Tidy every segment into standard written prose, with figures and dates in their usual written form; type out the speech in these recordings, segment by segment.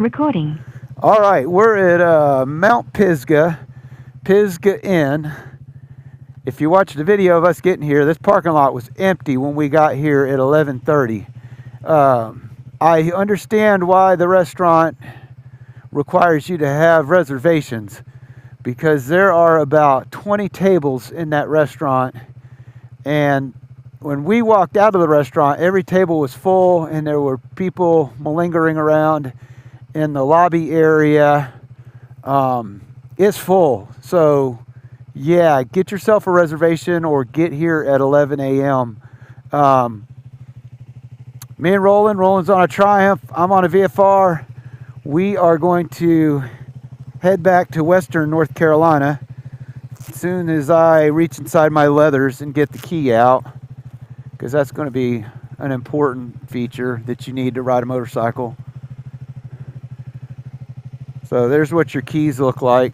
Recording. All right, we're at Mount Pisgah Inn. If you watch the video of us getting here, this parking lot was empty when we got here at 11:30. I understand why the restaurant requires you to have reservations, because there are about 20 tables in that restaurant, and when we walked out of the restaurant, every table was full and there were people malingering around in the lobby area. It's full. So yeah, get yourself a reservation or get here at 11 a.m. Me and Roland's on a Triumph. I'm on a VFR. We are going to head back to Western North Carolina as soon as I reach inside my leathers and get the key out, because that's going to be an important feature that you need to ride a motorcycle. So there's what your keys look like.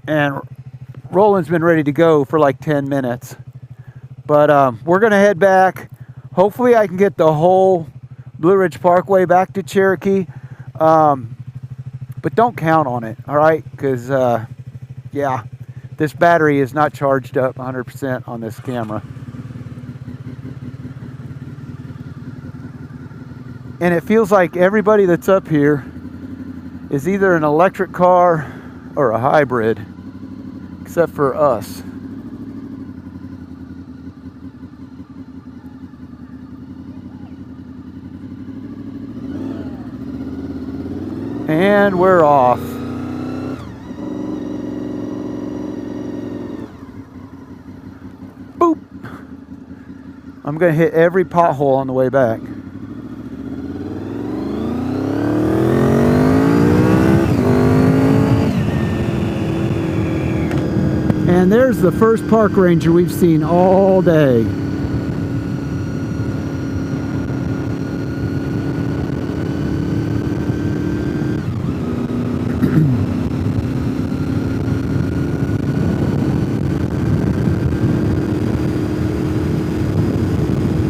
And Roland's been ready to go for like 10 minutes. But we're going to head back. Hopefully I can get the whole Blue Ridge Parkway back to Cherokee. But don't count on it, all right? Because, yeah, this battery is not charged up 100% on this camera. And it feels like everybody that's up here is either an electric car or a hybrid, except for us. And we're off. Boop! I'm gonna hit every pothole on the way back. And there's the first park ranger we've seen all day.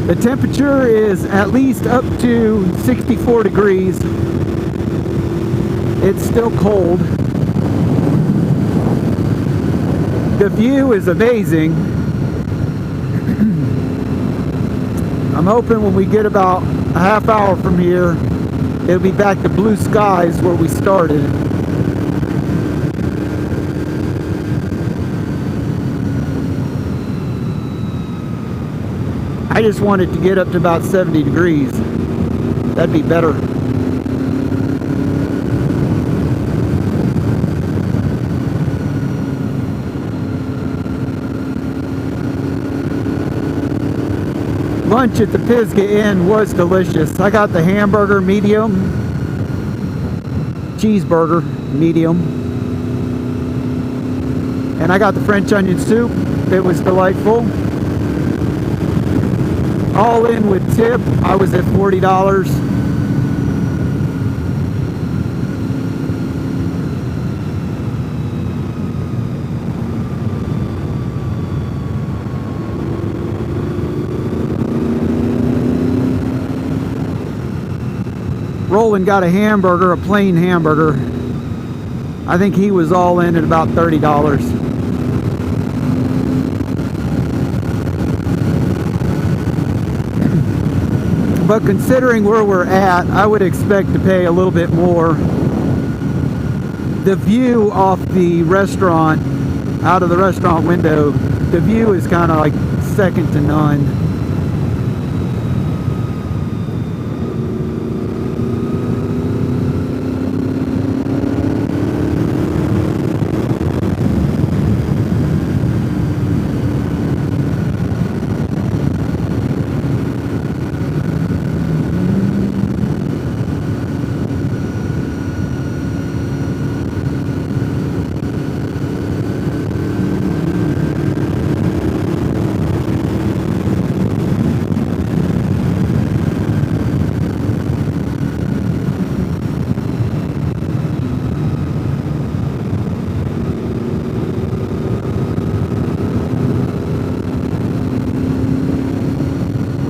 The temperature is at least up to 64 degrees. It's still cold. The view is amazing. I'm hoping when we get about a half hour from here, it'll be back to blue skies where we started. I just wanted to get up to about 70 degrees. That'd be better. Lunch at the Pisgah Inn was delicious. I got the hamburger medium, cheeseburger medium, and I got the French onion soup. It was delightful. All in with tip, I was at $40. Roland got a hamburger, a plain hamburger. I think he was all in at about $30. But considering where we're at, I would expect to pay a little bit more. The view off the restaurant, out of the restaurant window, the view is kind of like second to none.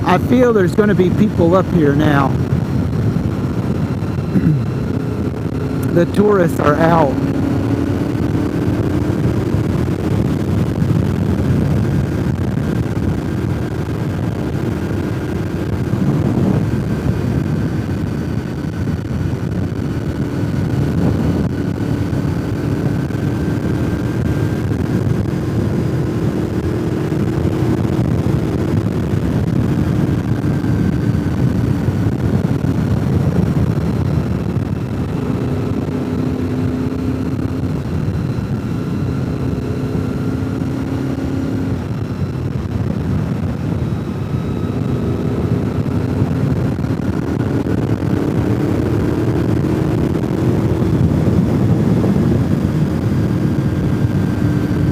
I feel there's going to be people up here now. The tourists are out.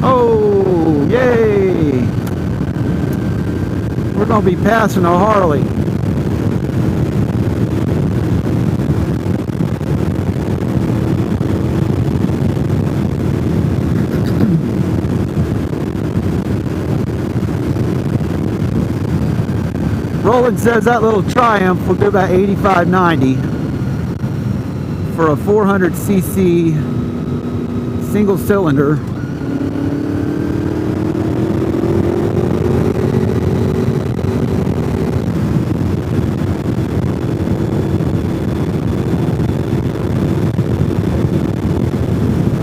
Oh, yay! We're going to be passing a Harley. Roland says that little Triumph will do about 85-90 for a 400cc single cylinder.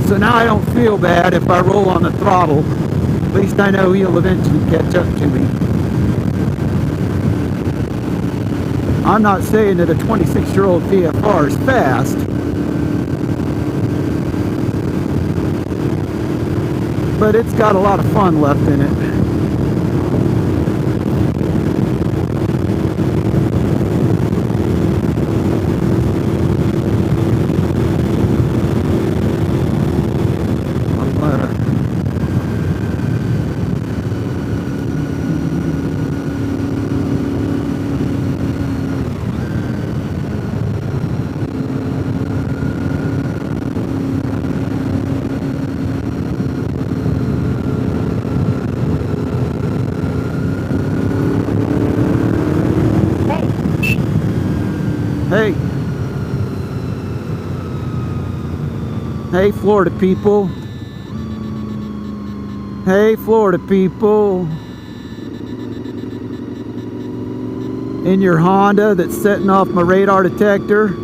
So now I don't feel bad if I roll on the throttle. At least I know he'll eventually catch up to me. I'm not saying that a 26-year-old VFR is fast, but it's got a lot of fun left in it. Hey. Hey, Florida people. Hey, Florida people. In your Honda that's setting off my radar detector.